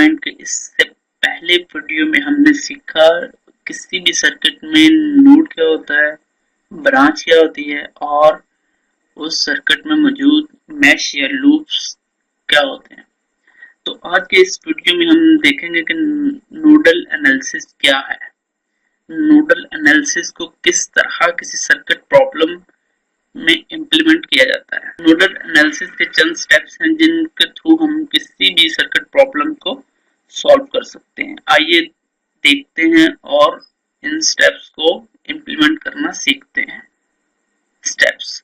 Point के इससे पहले वीडियो में हमने सीखा किसी भी सर्किट में नोड क्या होता है, ब्रांच क्या होती है और उस सर्किट में मौजूद मैश या लूप्स क्या होते हैं। तो आज के इस वीडियो में हम देखेंगे कि नोडल एनालिसिस क्या है, नोडल एनालिसिस को किस तरह किसी सर्किट प्रॉब्लम में इम्प्लीमेंट किया जाता है। नोडल एनालिसिस के चंद स्टेप्स हैं जिनके थ्रू हम किसी भी सर्किट प्रॉब्लम को सॉल्व कर सकते हैं। आइए देखते हैं और इन स्टेप्स को इम्प्लीमेंट करना सीखते हैं। स्टेप्स।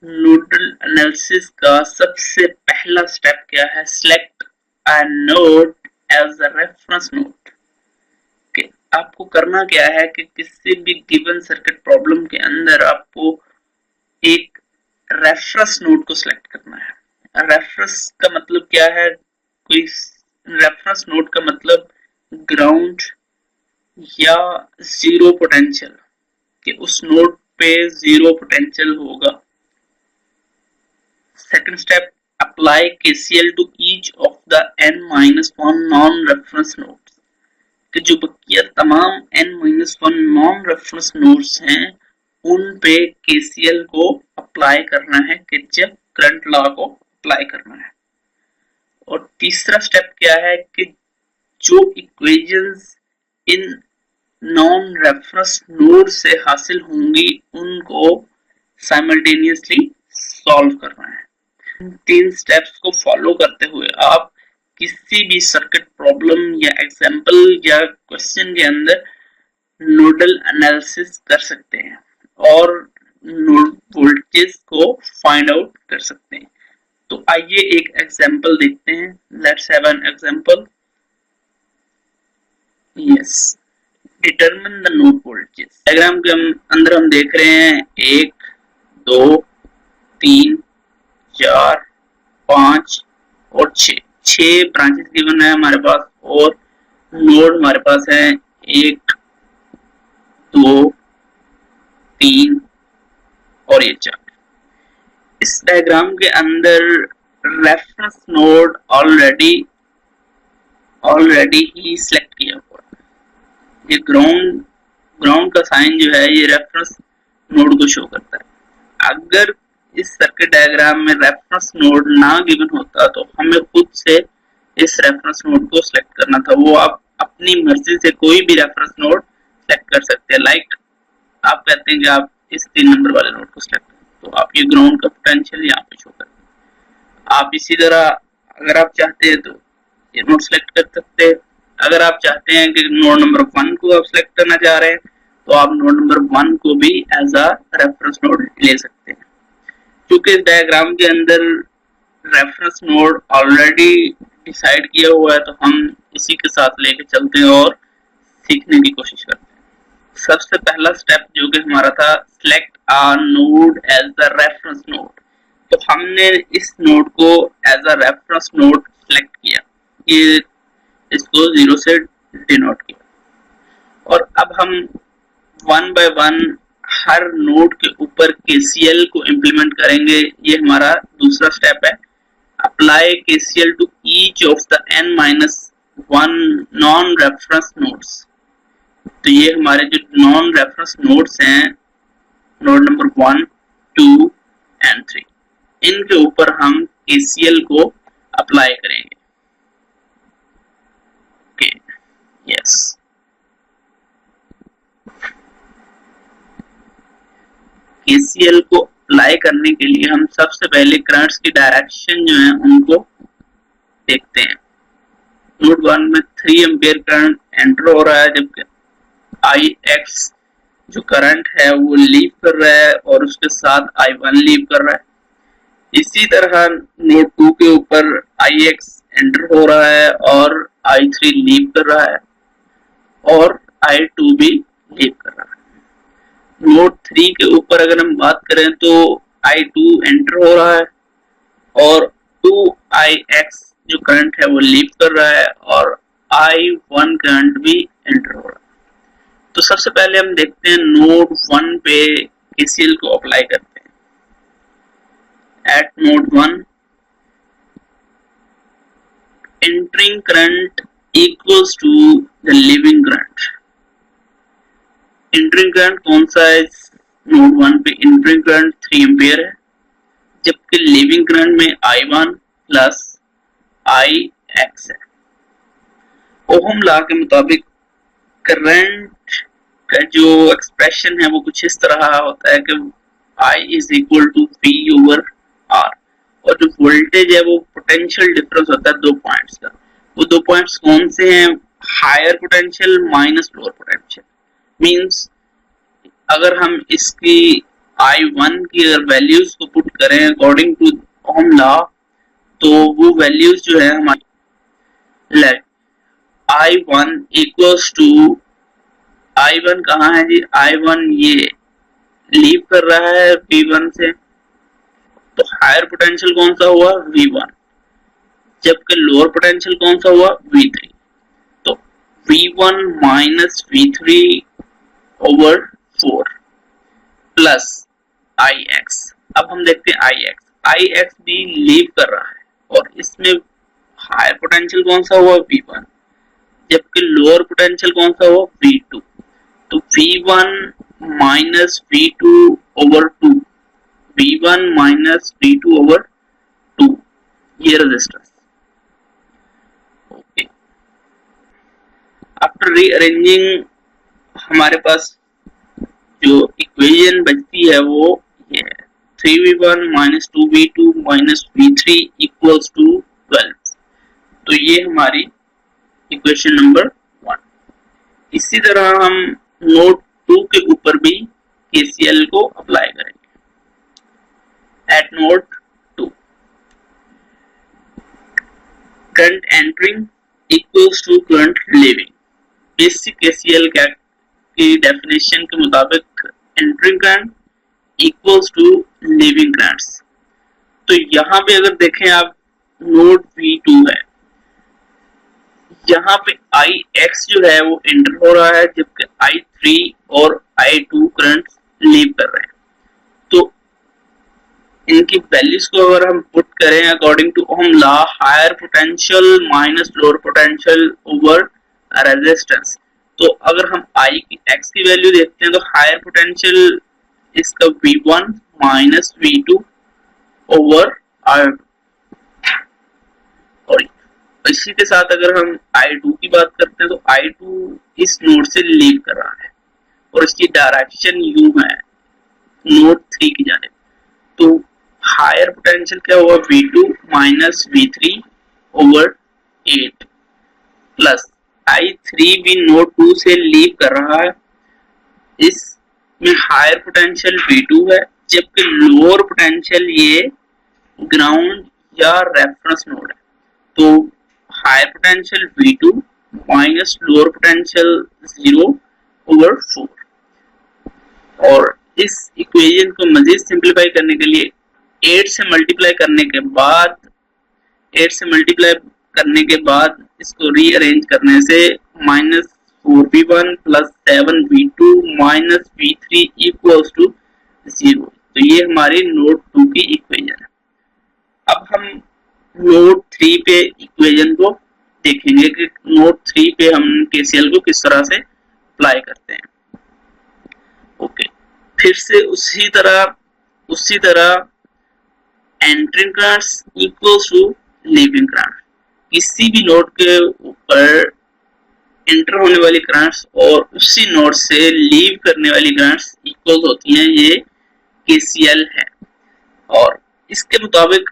नोडल एनालिसिस का सबसे पहला स्टेप क्या है? Select a node as a reference node. आपको करना क्या है कि किसी भी गिवन सर्किट प्रॉब्लम के अंदर आपको एक रेफरेंस नोड को सिलेक्ट करना है। रेफरेंस का मतलब क्या है? कोई रेफरेंस नोड का मतलब ग्राउंड या जीरो पोटेंशियल, कि उस नोड पे जीरो पोटेंशियल होगा। Second step, apply KCL to each of the n-1 non reference nodes, कि जो बकिया तमाम n-1 नॉन रेफरेंस नोड्स हैं उन पे KCL को अप्लाई करना है, किरचॉफ करंट लॉ को अप्लाई करना है। और तीसरा स्टेप क्या है कि जो equations in non reference node से हासिल होंगी उनको साइमल्टेनियसली सॉल्व करना है। इन तीन स्टेप्स को फॉलो करते हुए आप किसी भी सर्किट प्रॉब्लम या एग्जांपल या क्वेश्चन के अंदर नोडल एनालिसिस कर सकते हैं और नोड वोल्टेज को फाइंड आउट कर सकते हैं। तो आइए एक एग्जांपल देखते हैं। Let's have an example. Yes, determine the node voltage. Diagram के अंदर हम देख रहे हैं 1 2 3 4 5 और 6 ब्रांचेस गिवन है हमारे पास और नोड हमारे पास है 1 2 3 और ये 4। इस डायग्राम के अंदर रेफरेंस नोड ऑलरेडी ही सिलेक्ट किया हुआ है। ये ग्राउंड का साइन जो है ये रेफरेंस नोड को शो करता है। अगर इस सर्किट डायग्राम में रेफरेंस नोड ना गिवन होता तो हमें खुद से इस रेफरेंस नोड को सिलेक्ट करना था। वो आप अपनी मर्जी से कोई भी रेफरेंस नोड सिलेक्ट कर सकते हैं। लाइक आप कहते हैं कि आप इस 3 नंबर वाले नोड को सिलेक्ट करें तो आप ये ग्राउंड का पोटेंशियल यहाँ पे शो करते हैं। आप इसी तरह अगर आप चाहते हैं तो ये नोड सिलेक्ट कर सकते हैं। अगर आप चाहते हैं कि नोड नंबर 1 को आप सिलेक्ट करना चाह रहे हैं तो आप नोड नंबर 1 को भी एज अ रेफरेंस नोड ले सकते हैं। क्योंकि इस डायग्राम के अंदर रेफरेंस नोड ऑलरेडी डिसाइड किया हुआ है तो हम इसी के साथ लेके चलते हैं और सीखने की कोशिश करते हैं। सबसे पहला स्टेप जो कि हमारा था, select a node as the reference node. तो हमने इस नोड को as a reference node select किया, ये इसको 0 से डिनोट किया। और अब हम 1 बाय 1 हर नोड के ऊपर KCL को इम्प्लीमेंट करेंगे। ये हमारा दूसरा स्टेप है। Apply KCL to each of the n-1 non reference nodes. तो ये हमारे जो नॉन रेफरेंस नोड्स हैं, नोड नंबर 1 2 एंड 3, इनके ऊपर हम KCL को अप्लाई करेंगे। Okay, yes. KCL को अप्लाई करने के लिए हम सबसे पहले करंट्स की डायरेक्शन जो है उनको देखते हैं। नोड 1 में 3 एम्पियर करंट एंटर हो रहा है, जबकि IX जो करंट है वो लीव कर रहा है और उसके साथ I1 लीव कर रहा है। इसी तरह नोड 2 के ऊपर IX एंटर हो रहा है और I3 लीव कर रहा है और I2 भी लीव कर रहा है। नोड 3 के ऊपर अगर हम बात करें तो I2 एंटर हो रहा है और 2IX जो करंट है वो लीव कर रहा है और I1 करंट भी एंटर हो रहा है। तो सबसे पहले हम देखते हैं नोड 1 पे KCL को अप्लाई करते हैं। Eight node 1 entering current equals to the leaving current. entering current कौन सा है? नोड 1 पे entering current 3 एम्पियर है, जबकि leaving current में I1 प्लस IX है। ओहम लॉ के मुताबिक करंट का जो एक्सप्रेशन है वो कुछ इस तरह होता है कि I is equal to V over R, और जो वोल्टेज है वो पोटेंशियल डिफरेंस होता है दो पॉइंट्स का। वो दो पॉइंट्स कौन से हैं? Higher potential minus lower potential. Means अगर हम इसकी I1 की अगर वैल्यूज को पुट करें अकॉर्डिंग टू ओहम लॉ, तो वो वैल्यूज जो है हमारी like I1 equals to, I1 कहाँ है जी? I1 ये लीव कर रहा है V1 से, तो हायर पोटेंशियल कौन सा हुआ? V1, जबकि लोअर पोटेंशियल कौन सा हुआ? V3। तो V1 minus V3 over 4 plus IX। अब हम देखते हैं IX भी लीव कर रहा है, और इसमें हायर पोटेंशियल कौन सा हुआ? V1, जबकि लोअर पोटेंशियल कौन सा हुआ? V2। तो V1 minus V2 over 2, V1 minus V2 over 2, ये रेजिस्टेंस। ओके, आफ्टर रीअरेंजिंग हमारे पास जो इक्वेशन बचती है वो ये है 3V1 minus 2V2 minus V3 equals to 12। तो ये हमारी इक्वेशन नंबर 1। इसी तरह हम नोड 2 के ऊपर भी KCL को अप्लाई करेंगे। At node 2 current entering equals to current leaving. Basic KCL की डेफिनेशन के मुताबिक entering current equals to leaving currents. तो यहाँ पे अगर देखें आप, नोड V2 है, यहाँ पे IX जो है वो एंटर हो रहा है, जबकि I3 और I2 करंट लीव कर रहे हैं। तो इनकी वैल्यूज को अगर हम पुट करें according to Ohm law, higher potential minus lower potential over resistance, तो अगर हम IX की वैल्यू देखते हैं तो हायर पोटेंशियल इसका V1 minus V2 over R2, और इसी के साथ अगर हम I2 की बात करते हैं तो I2 इस नोड से लीव कर रहा है और इसकी डायरेक्शन यू है नोड 3 की जानिब। तो हायर पोटेंशियल क्या हुआ? V2 minus V3 over 8 plus I3 भी नोड 2 से लीव कर रहा है, इसमें हायर पोटेंशियल V2 है, जबकि लोअर पोटेंशियल ये ग्राउंड या रेफरेंस नोड है। तो higher potential V2 minus lower potential 0 over 4। और इस इक्वेशन को मजीद सिंप्लीफाई करने के लिए 8 से मल्टीप्लाई करने के बाद इसको रीअरेंज करने से minus 4V1 plus 7V2 minus V3 equals to 0। तो ये हमारी नोड 2 की इक्वेशन है। अब हम नोड 3 पे इक्वेशन को देखेंगे कि नोड 3 पे हम KCL को किस तरह से अप्लाई करते हैं। ओके, फिर से उसी तरह entering currents equals to leaving current. किसी भी नोड के ऊपर एंटर होने वाली करंट्स और उसी नोड से लीव करने वाली करंट्स इक्वल होती हैं, ये KCL है। और इसके मुताबिक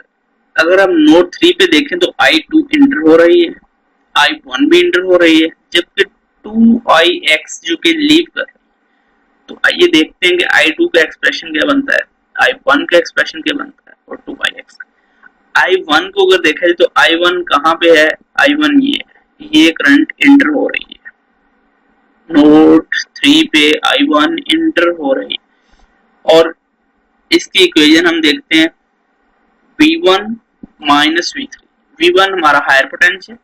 अगर हम नोड 3 पे देखें तो I2 इंटर हो रही है, I1 भी इंटर हो रही है, जबकि 2IX जो कि लीव कर रही है। तो आइए देखते हैं कि I2 का एक्सप्रेशन क्या बनता है, I1 का एक्सप्रेशन क्या बनता है और 2IX का। I1 को अगर देखा जाए तो I1 कहाँ पे है? I1 ये करंट इंटर हो रही है, नोड 3 पे I1 इंटर हो रही है। और इसकी इक्वेशन हम देखते हैं V1 माइनस V3। V1 हमारा हायर पोटेंशियल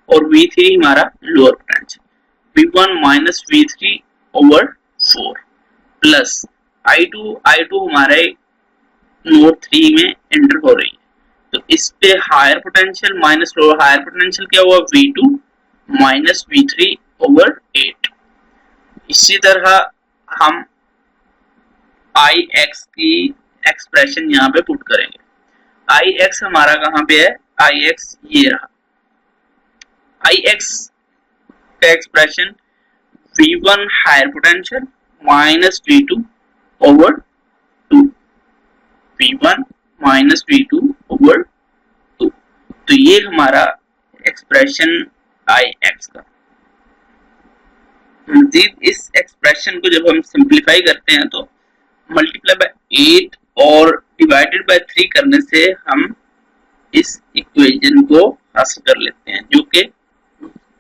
और V3 हमारा lower potential. V1 minus V3 over 4 plus I2 हमारे नोड 3 में एंटर हो रही है, तो इस पे higher potential minus lower, higher potential क्या हुआ V2 माइनस V3 ओवर 8। इसी तरह हम Ix की एक्सप्रेशन यहाँ पे पुट करेंगे। Ix हमारा कहाँ पे है, Ix ये रहा। Ix का expression V1 higher potential minus V2 over 2, V1 minus V2 over 2। तो ये हमारा एक्सप्रेशन Ix का। मजीद इस एक्सप्रेशन को जब हम सिंप्लीफाई करते हैं तो मल्टीप्लाई बाय 8 और डिवाइडेड बाय 3 करने से हम इस इक्वेशन को हासिल कर लेते हैं, जो कि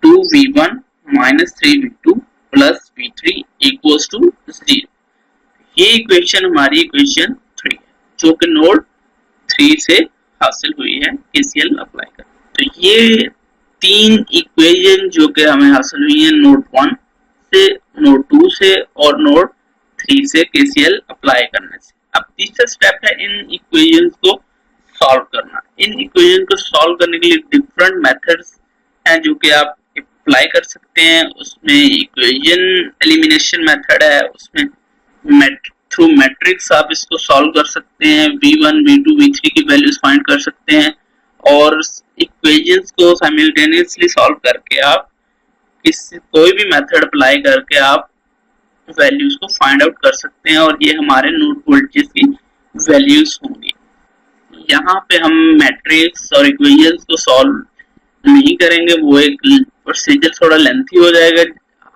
2v1 minus 3v2 plus v3 equals to 0। ये इक्वेशन हमारी इक्वेशन 3 है, जो कि नोड 3 से हासिल हुई है केसीएल अप्लाई कर। तो ये 3 इक्वेशन जो कि हमें हासिल हुई है नोड 1 से, नोड 2 से और नोड 3 से केसीएल अप्लाई करने से। अब तीसरा स्टेप है इन इक्वेशंस को सॉल्व करना। इन इक्वेशन को सॉल्व करने के लिए डिफरेंट मेथड्स हैं जो कि आप अप्लाई कर सकते हैं। उसमें इक्वेशन एलिमिनेशन मेथड है, उसमें थ्रू मैट्रिक्स आप इसको सॉल्व कर सकते हैं, v1 v2 v3 की वैल्यूज फाइंड कर सकते हैं, और इक्वेशंस को साइमल्टेनियसली सॉल्व करके आप कोई भी मेथड अप्लाई करके आप वैल्यूज को फाइंड आउट कर सकते हैं, और ये हमारे नोड वोल्टेज की वैल्यूज होंगी। यहाँ पे हम मैट्रिक्स और इक्वेशंस को सॉल्व नहीं करेंगे, वो एक प्रोसीजर थोड़ा लेंथी हो जाएगा।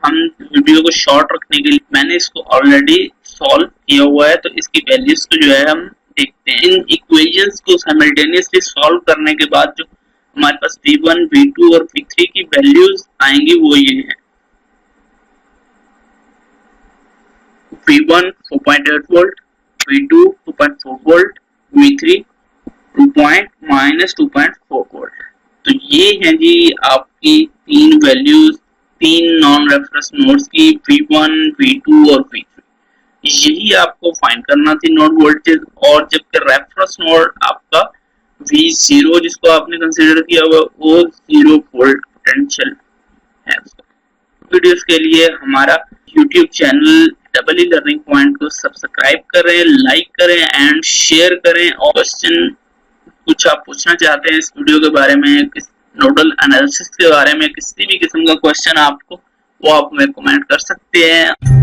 हम वीडियो को शॉर्ट रखने के लिए मैंने इसको ऑलरेडी सॉल्व किया हुआ है, तो इसकी वैल्यूज को जो है हम देखते हैं। इन इक्वेशंस को साइमल्टेनियसली सॉल्व करने के बाद जो हमारे पास v1 v2 और v3 की वैल्यूज आएंगी वो ये है। v1 4.8 volt, v2 2.4 volt, v3 -2.4 volt. तो ये है जी आपकी 3 वैल्यूज 3 नॉन रेफरेंस नोड्स की, v1 v2 और v3। यही आपको फाइंड करना थी नोड वोल्टेज, और जबकि रेफरेंस नोड आपका v0 जिसको आपने कंसीडर किया हुआ वो 0 वोल्ट पोटेंशियल है। वीडियोस के लिए हमारा YouTube channel double e learning point को सब्सक्राइब करें, लाइक करें एंड शेयर करें। और क्वेश्चन कुछ आप पूछना चाहते हैं इस वीडियो के बारे में, नोडल एनालिसिस के बारे में, किसी भी किस्म का क्वेश्चन आपको, वो आप हमें कमेंट कर सकते हैं।